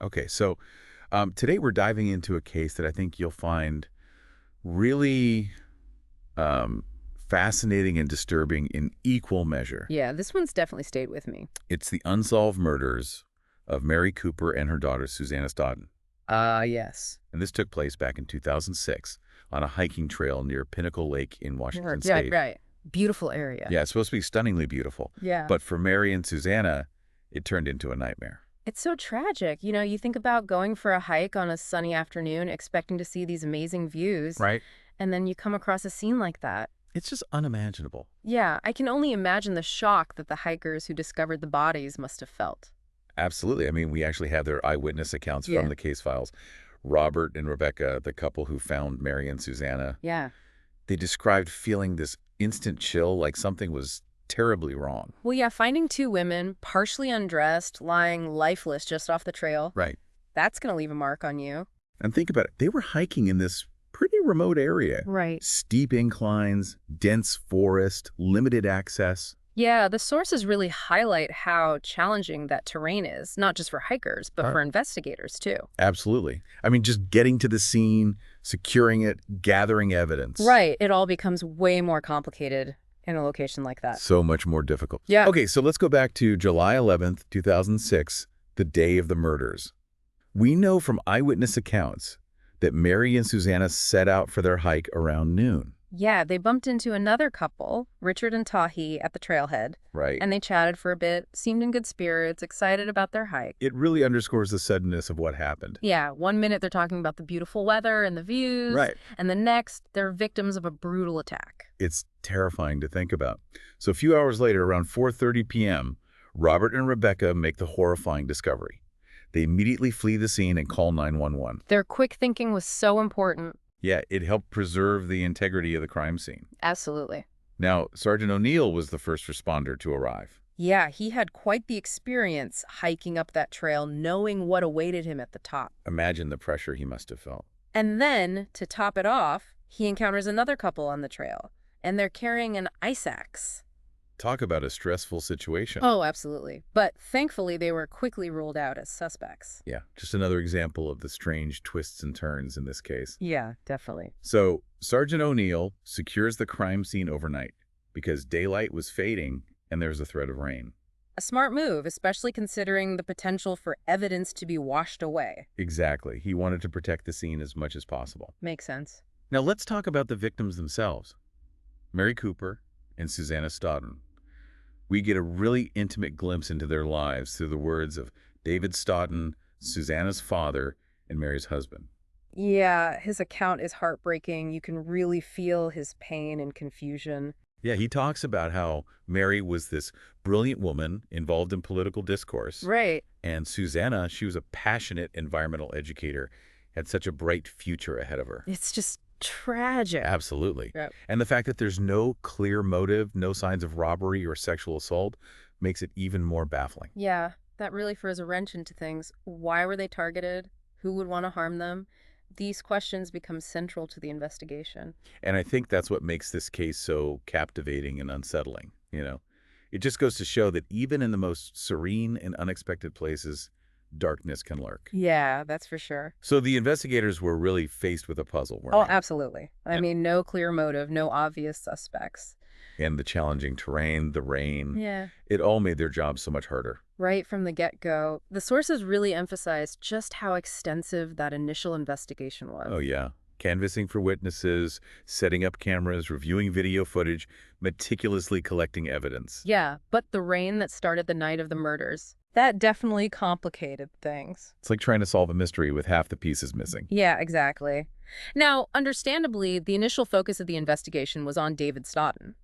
Okay, so today we're diving into a case that I think you'll find really um, fascinating and disturbing in equal measure. Yeah, this one's definitely stayed with me. It's the unsolved murders of Mary Cooper and her daughter, Susanna Stodden. Ah, yes. And this took place back in 2006 on a hiking trail near Pinnacle Lake in Sure. Washington Yeah, State. right. Beautiful area. Yeah, it's supposed to be stunningly beautiful. Yeah. But for Mary and Susanna, it turned into a nightmare. It's so tragic. You think about going for a hike on a sunny afternoon, expecting to see these amazing views, Right? and then you come across a scene like that. It's just unimaginable. Yeah, I can only imagine the shock that the hikers who discovered the bodies must have felt. Absolutely. I mean, we actually have their eyewitness accounts from Yeah. the case files. Robert and Rebecca, the couple who found Mary and Susanna, Yeah. they described feeling this instant chill, like something was terribly wrong. Well, yeah, finding two women, partially undressed, lying lifeless just off the trail, Right. that's going to leave a mark on you. And think about it. They were hiking in this pretty remote area. Right. Steep inclines, dense forest, limited access. Yeah, the sources really highlight how challenging that terrain is, not just for hikers, but for investigators too. Absolutely. I mean, just getting to the scene, securing it, gathering evidence. Right. It all becomes way more complicated in a location like that. So much more difficult. Yeah. Okay, so let's go back to July 11th, 2006, the day of the murders. We know from eyewitness accounts that Mary and Susanna set out for their hike around noon. Yeah, they bumped into another couple, Richard and Tahi, at the trailhead, Right. and they chatted for a bit, seemed in good spirits, excited about their hike. It really underscores the suddenness of what happened. Yeah, one minute they're talking about the beautiful weather and the views, Right. and the next they're victims of a brutal attack. It's terrifying to think about. So a few hours later, around 4:30 p.m., Robert and Rebecca make the horrifying discovery. They immediately flee the scene and call 911. Their quick thinking was so important. Yeah, it helped preserve the integrity of the crime scene. Absolutely. Now, Sergeant O'Neill was the first responder to arrive. Yeah, he had quite the experience hiking up that trail, knowing what awaited him at the top. Imagine the pressure he must have felt. And then, to top it off, he encounters another couple on the trail, and they're carrying an ice axe. Talk about a stressful situation. Oh, absolutely. But thankfully, they were quickly ruled out as suspects. Yeah, just another example of the strange twists and turns in this case. Yeah, definitely. So, Sergeant O'Neill secures the crime scene overnight because daylight was fading and there was a threat of rain. A smart move, especially considering the potential for evidence to be washed away. Exactly. He wanted to protect the scene as much as possible. Makes sense. Now, let's talk about the victims themselves. Mary Cooper and Susanna Stodden. We get a really intimate glimpse into their lives through the words of David Stodden, Susanna's father, and Mary's husband. Yeah, his account is heartbreaking. You can really feel his pain and confusion. Yeah, he talks about how Mary was this brilliant woman involved in political discourse. Right. And Susanna, she was a passionate environmental educator, had such a bright future ahead of her. It's just tragic. Absolutely. Yep. And the fact that there's no clear motive, no signs of robbery or sexual assault, makes it even more baffling. Yeah, that really throws a wrench into things. Why were they targeted? Who would want to harm them? These questions become central to the investigation. And I think that's what makes this case so captivating and unsettling, It just goes to show that even in the most serene and unexpected places, darkness can lurk. Yeah, that's for sure. So the investigators were really faced with a puzzle, weren't Oh, they? absolutely. I Yeah. mean, no clear motive, no obvious suspects. And the challenging terrain, the rain, Yeah. it all made their job so much harder. Right from the get-go, the sources really emphasized just how extensive that initial investigation was. Oh, yeah. Canvassing for witnesses, setting up cameras, reviewing video footage, meticulously collecting evidence. Yeah, but the rain that started the night of the murders, that definitely complicated things. It's like trying to solve a mystery with half the pieces missing. Yeah, exactly. Now, understandably, the initial focus of the investigation was on David Stoughton.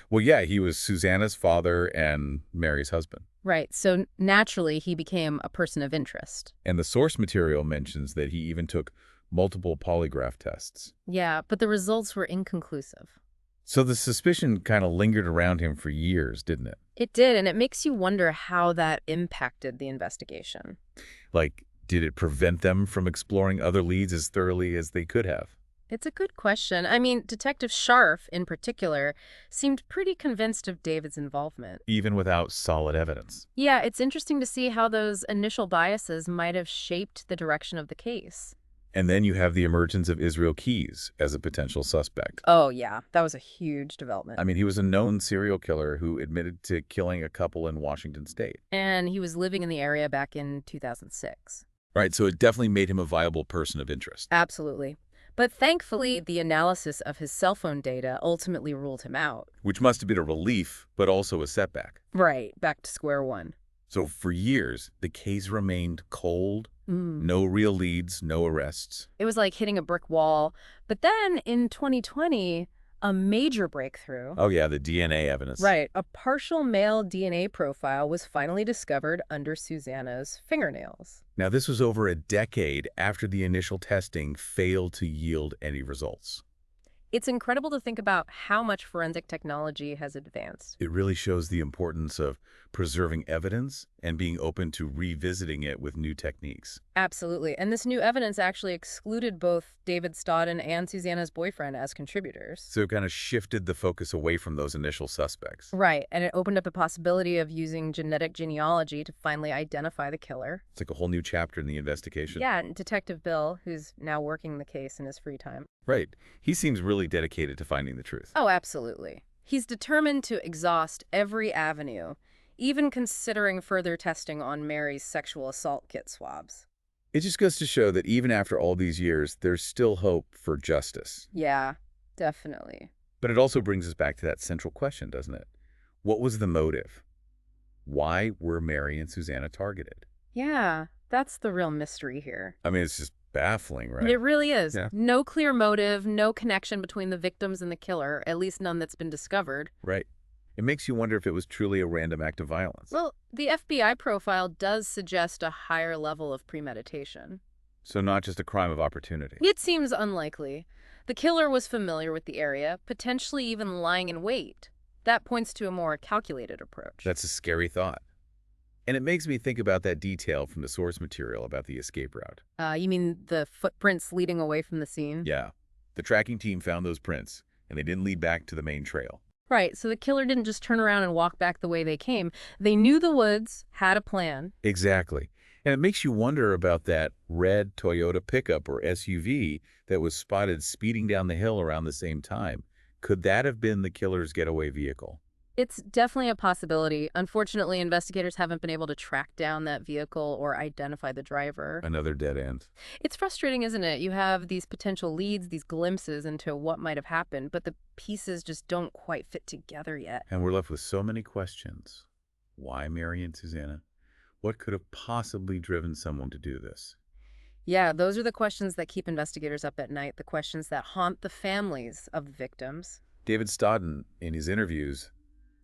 Well, yeah, he was Susanna's father and Mary's husband. Right, so naturally he became a person of interest. And the source material mentions that he even took multiple polygraph tests. Yeah, but the results were inconclusive. So the suspicion kind of lingered around him for years, didn't it? It did, and it makes you wonder how that impacted the investigation. Like, did it prevent them from exploring other leads as thoroughly as they could have? It's a good question. I mean, Detective Scharf, in particular, seemed pretty convinced of David's involvement. even without solid evidence. Yeah, it's interesting to see how those initial biases might have shaped the direction of the case. And then you have the emergence of Israel Keys as a potential suspect. Oh, yeah, that was a huge development. I mean, he was a known serial killer who admitted to killing a couple in Washington state. And he was living in the area back in 2006. Right, so it definitely made him a viable person of interest. Absolutely. But thankfully, the analysis of his cell phone data ultimately ruled him out. Which must have been a relief, but also a setback. Right, back to square one. So for years, the case remained cold, Mm. no real leads, no arrests. It was like hitting a brick wall. But then in 2020, a major breakthrough. Oh yeah, the DNA evidence. Right, a partial male DNA profile was finally discovered under Susanna's fingernails. Now this was over a decade after the initial testing failed to yield any results. It's incredible to think about how much forensic technology has advanced. It really shows the importance of preserving evidence and being open to revisiting it with new techniques. Absolutely. And this new evidence actually excluded both David Stodden and Susanna's boyfriend as contributors. So it kind of shifted the focus away from those initial suspects. Right, and it opened up the possibility of using genetic genealogy to finally identify the killer. It's like a whole new chapter in the investigation. Yeah, and Detective Bill, who's now working the case in his free time. Right. He seems really dedicated to finding the truth. Oh, absolutely. He's determined to exhaust every avenue, even considering further testing on Mary's sexual assault kit swabs. It just goes to show that even after all these years, there's still hope for justice. Yeah, definitely. But it also brings us back to that central question, doesn't it? What was the motive? Why were Mary and Susanna targeted? Yeah, that's the real mystery here. I mean, it's just baffling, right? It really is. Yeah. No clear motive, no connection between the victims and the killer, at least none that's been discovered. Right. It makes you wonder if it was truly a random act of violence. Well, the FBI profile does suggest a higher level of premeditation. So not just a crime of opportunity. It seems unlikely. The killer was familiar with the area, potentially even lying in wait. That points to a more calculated approach. That's a scary thought. And it makes me think about that detail from the source material about the escape route. You mean the footprints leading away from the scene? Yeah. The tracking team found those prints, and they didn't lead back to the main trail. Right, so the killer didn't just turn around and walk back the way they came. They knew the woods, had a plan. Exactly. And it makes you wonder about that red Toyota pickup or SUV that was spotted speeding down the hill around the same time. Could that have been the killer's getaway vehicle? It's definitely a possibility. Unfortunately, investigators haven't been able to track down that vehicle or identify the driver. Another dead end. It's frustrating, isn't it? You have these potential leads, these glimpses into what might have happened, but the pieces just don't quite fit together yet. And we're left with so many questions. Why Mary and Susanna? What could have possibly driven someone to do this? Yeah, those are the questions that keep investigators up at night, the questions that haunt the families of the victims. David Stodden, in his interviews,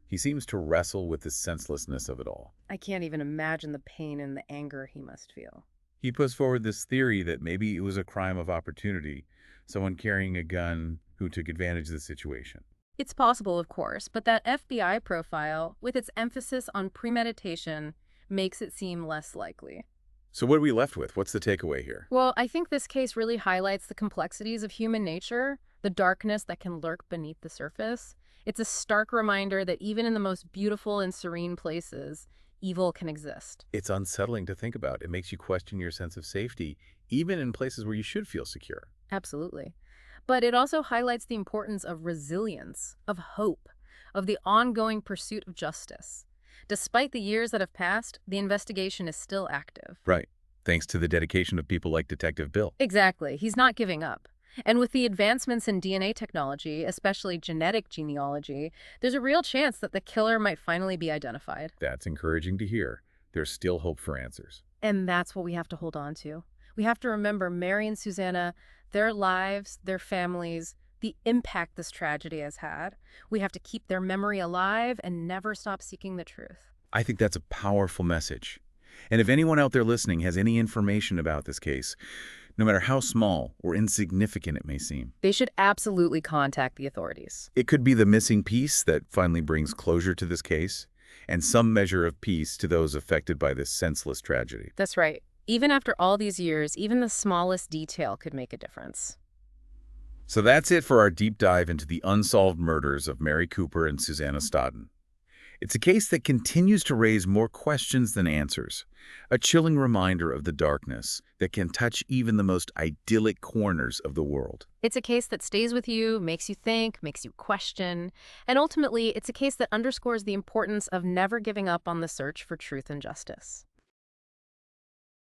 he seems to wrestle with the senselessness of it all. I can't even imagine the pain and the anger he must feel. He puts forward this theory that maybe it was a crime of opportunity, someone carrying a gun who took advantage of the situation. It's possible, of course, but that FBI profile, with its emphasis on premeditation, makes it seem less likely. So what are we left with? What's the takeaway here? Well, I think this case really highlights the complexities of human nature, the darkness that can lurk beneath the surface. It's a stark reminder that even in the most beautiful and serene places, evil can exist. It's unsettling to think about. It makes you question your sense of safety, even in places where you should feel secure. Absolutely. But it also highlights the importance of resilience, of hope, of the ongoing pursuit of justice. Despite the years that have passed, the investigation is still active. Right. Thanks to the dedication of people like Detective Bill. Exactly. He's not giving up. And with the advancements in DNA technology, especially genetic genealogy, there's a real chance that the killer might finally be identified. That's encouraging to hear. There's still hope for answers. And that's what we have to hold on to. We have to remember Mary and Susanna, their lives, their families, the impact this tragedy has had. We have to keep their memory alive and never stop seeking the truth. I think that's a powerful message. And if anyone out there listening has any information about this case, no matter how small or insignificant it may seem, They should absolutely contact the authorities. it could be the missing piece that finally brings closure to this case and some measure of peace to those affected by this senseless tragedy. That's right. Even after all these years, even the smallest detail could make a difference. So that's it for our deep dive into the unsolved murders of Mary Cooper and Susanna Stodden. It's a case that continues to raise more questions than answers, a chilling reminder of the darkness that can touch even the most idyllic corners of the world. It's a case that stays with you, makes you think, makes you question, and ultimately, it's a case that underscores the importance of never giving up on the search for truth and justice.